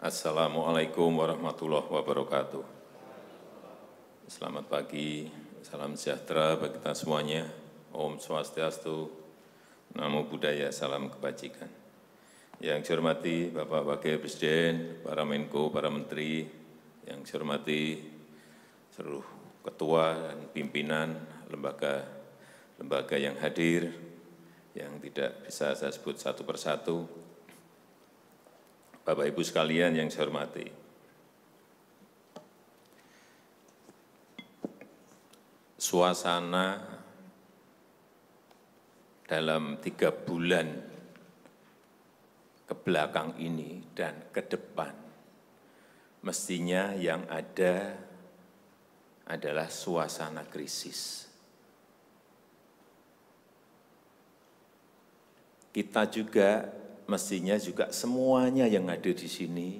Assalamualaikum warahmatullahi wabarakatuh. Selamat pagi, salam sejahtera bagi kita semuanya. Om Swastiastu, Namo Buddhaya, salam kebajikan. Yang saya hormati Bapak Wakil Presiden, para Menko, para Menteri, yang saya hormati seluruh ketua dan pimpinan lembaga yang hadir, yang tidak bisa saya sebut satu persatu. Bapak Ibu sekalian yang saya hormati, suasana dalam 3 bulan ke belakang ini dan ke depan, mestinya yang ada adalah suasana krisis. Kita juga mestinya juga semuanya yang ada di sini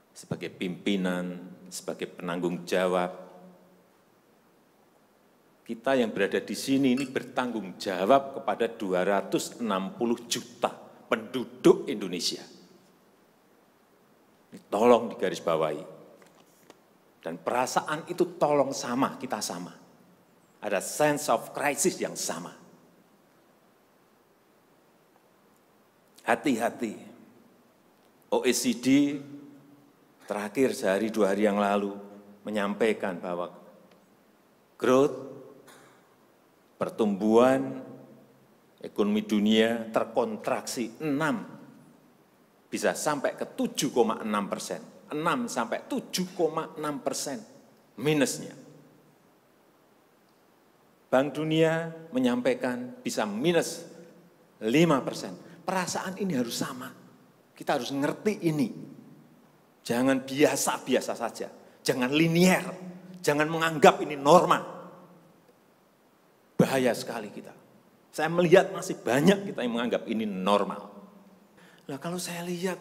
sebagai pimpinan, sebagai penanggung jawab, kita yang berada di sini ini bertanggung jawab kepada 260 juta penduduk Indonesia. Ini tolong digarisbawahi. Dan perasaan itu tolong sama, kita sama. Ada sense of crisis yang sama. Hati-hati, OECD terakhir sehari 2 hari yang lalu menyampaikan bahwa growth, pertumbuhan ekonomi dunia terkontraksi 6, bisa sampai ke 7,6%, 6 sampai 7,6% minusnya. Bank Dunia menyampaikan bisa minus 5%. Perasaan ini harus sama. Kita harus ngerti ini. Jangan biasa-biasa saja. Jangan linier. Jangan menganggap ini norma. Bahaya sekali kita. Saya melihat masih banyak kita yang menganggap ini normal. Nah, kalau saya lihat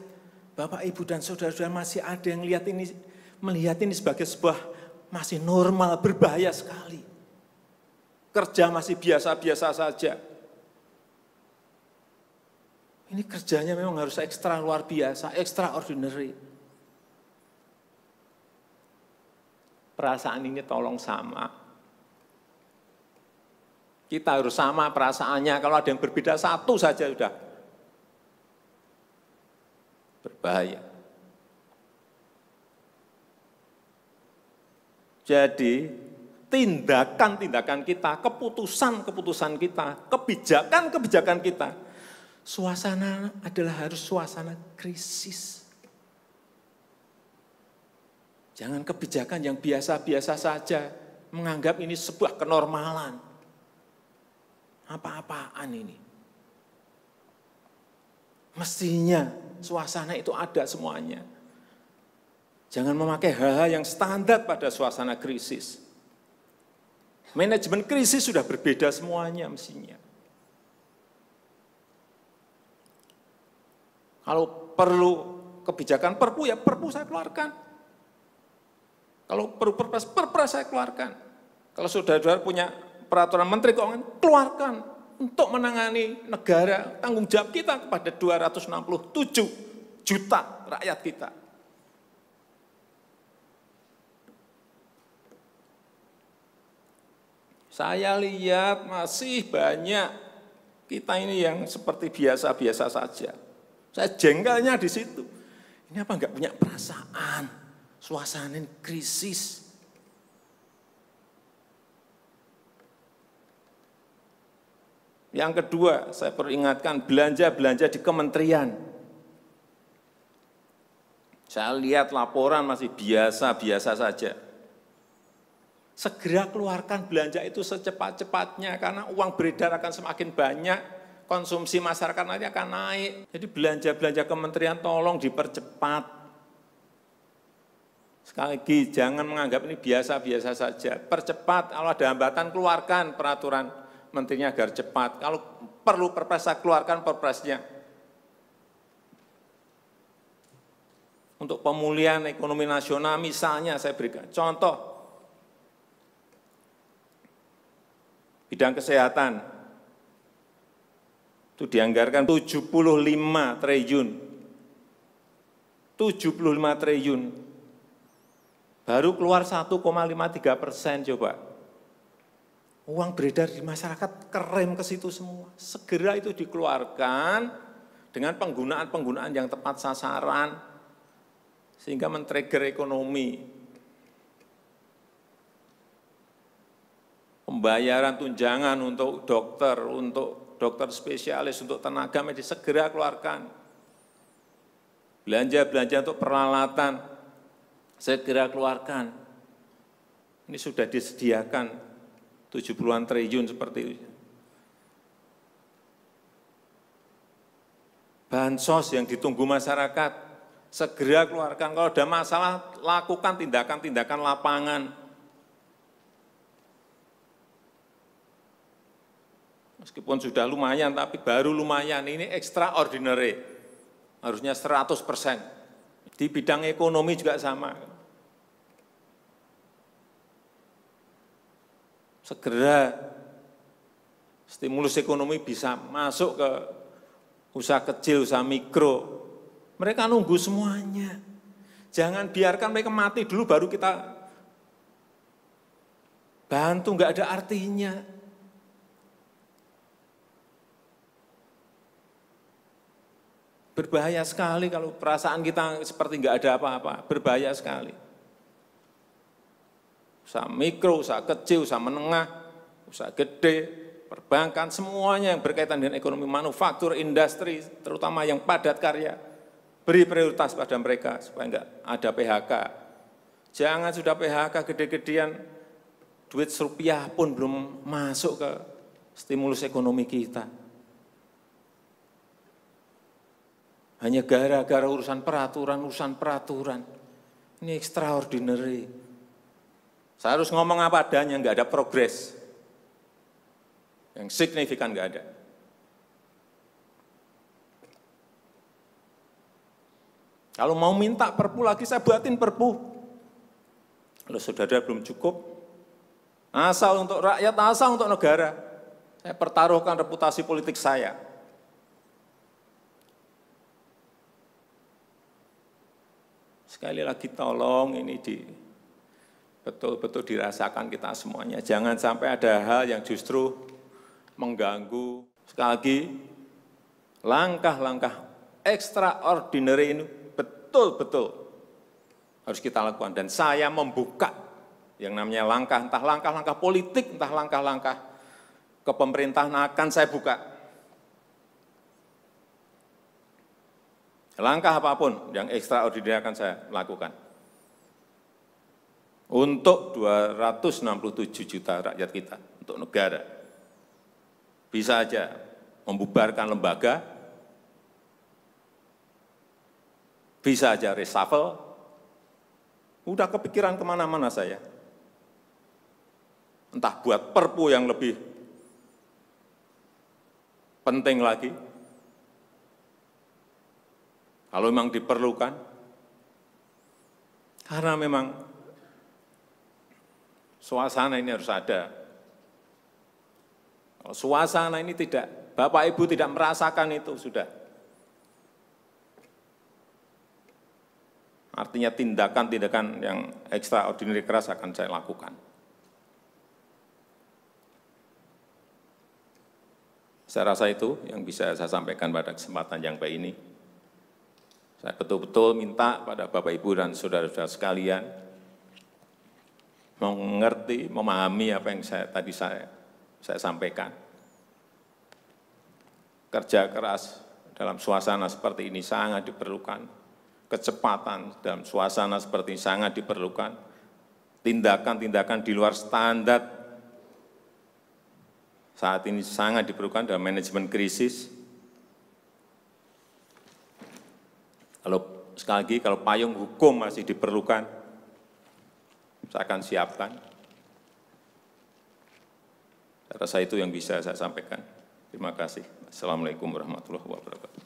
Bapak, Ibu, dan saudara-saudara masih ada yang melihat ini sebagai sebuah masih normal, berbahaya sekali. Kerja masih biasa-biasa saja. Ini kerjanya memang harus ekstra luar biasa, extraordinary. Perasaan ini tolong sama. Kita harus sama perasaannya, kalau ada yang berbeda satu saja sudah berbahaya. Jadi, tindakan-tindakan kita, keputusan-keputusan kita, kebijakan-kebijakan kita, suasana adalah harus suasana krisis. Jangan kebijakan yang biasa-biasa saja, menganggap ini sebuah kenormalan. Apa-apaan ini? Mestinya suasana itu ada semuanya. Jangan memakai hal-hal yang standar pada suasana krisis. Manajemen krisis sudah berbeda semuanya mestinya. Kalau perlu kebijakan perpu, ya perpu saya keluarkan. Kalau perlu perpres saya keluarkan. Kalau saudara-saudara punya peraturan menteri keuangan, keluarkan untuk menangani negara, tanggung jawab kita kepada 267 juta rakyat kita. Saya lihat masih banyak kita ini yang seperti biasa-biasa saja. Saya jengkelnya di situ. Ini apa enggak punya perasaan, suasana krisis. Yang kedua, saya perlu ingatkan belanja-belanja di kementerian. Saya lihat laporan masih biasa-biasa saja. Segera keluarkan belanja itu secepat-cepatnya karena uang beredar akan semakin banyak. Konsumsi masyarakat nanti akan naik. Jadi belanja-belanja kementerian tolong dipercepat. Sekali lagi, jangan menganggap ini biasa-biasa saja. Percepat, kalau ada hambatan keluarkan peraturan menterinya agar cepat. Kalau perlu perpres, keluarkan perpresnya. Untuk pemulihan ekonomi nasional misalnya saya berikan contoh. Bidang kesehatan. Itu dianggarkan 75 triliun. 75 triliun. Baru keluar 1,53% coba. Uang beredar di masyarakat kerem ke situ semua. Segera itu dikeluarkan dengan penggunaan-penggunaan yang tepat sasaran, sehingga men-trigger ekonomi. Pembayaran tunjangan untuk dokter spesialis, untuk tenaga medis, segera keluarkan. Belanja-belanja untuk peralatan, segera keluarkan. Ini sudah disediakan 70-an triliun seperti itu. Bansos yang ditunggu masyarakat, segera keluarkan. Kalau ada masalah, lakukan tindakan-tindakan lapangan. Meskipun sudah lumayan, tapi baru lumayan. Ini extraordinary. Harusnya 100%. Di bidang ekonomi juga sama. Segera stimulus ekonomi bisa masuk ke usaha kecil, usaha mikro. Mereka nunggu semuanya. Jangan biarkan mereka mati dulu baru kita bantu, nggak ada artinya. Berbahaya sekali kalau perasaan kita seperti nggak ada apa-apa, berbahaya sekali. Usaha mikro, usaha kecil, usaha menengah, usaha gede, perbankan, semuanya yang berkaitan dengan ekonomi manufaktur, industri, terutama yang padat karya, beri prioritas pada mereka supaya enggak ada PHK. Jangan sudah PHK gede-gedean, duit rupiah pun belum masuk ke stimulus ekonomi kita. Hanya gara-gara urusan peraturan. Ini extraordinary. Saya harus ngomong apa adanya, enggak ada progres. Yang signifikan enggak ada. Kalau mau minta perpu lagi, saya buatin perpu. Kalau saudara belum cukup, asal untuk rakyat, asal untuk negara. Saya pertaruhkan reputasi politik saya. Sekali lagi tolong ini betul-betul dirasakan kita semuanya. Jangan sampai ada hal yang justru mengganggu. Sekali lagi, langkah-langkah extraordinary ini betul-betul harus kita lakukan. Dan saya membuka yang namanya langkah, entah langkah-langkah politik, entah langkah-langkah kepemerintahan akan saya buka. Langkah apapun yang extraordinary akan saya lakukan. Untuk 267 juta rakyat kita, untuk negara. Bisa aja membubarkan lembaga, bisa aja reshuffle, udah kepikiran kemana-mana saya. Entah buat perpu yang lebih penting lagi, kalau memang diperlukan, karena memang suasana ini harus ada. Kalau suasana ini tidak, Bapak Ibu tidak merasakan itu, sudah. Artinya tindakan-tindakan yang extraordinary keras akan saya lakukan. Saya rasa itu yang bisa saya sampaikan pada kesempatan yang baik ini. Saya betul-betul minta pada Bapak Ibu dan saudara-saudara sekalian mengerti, memahami apa yang tadi saya sampaikan. Kerja keras dalam suasana seperti ini sangat diperlukan. Kecepatan dalam suasana seperti ini sangat diperlukan. Tindakan-tindakan di luar standar saat ini sangat diperlukan dalam manajemen krisis. Sekali lagi, kalau payung hukum masih diperlukan, saya akan siapkan. Saya rasa itu yang bisa saya sampaikan. Terima kasih. Assalamualaikum warahmatullahi wabarakatuh.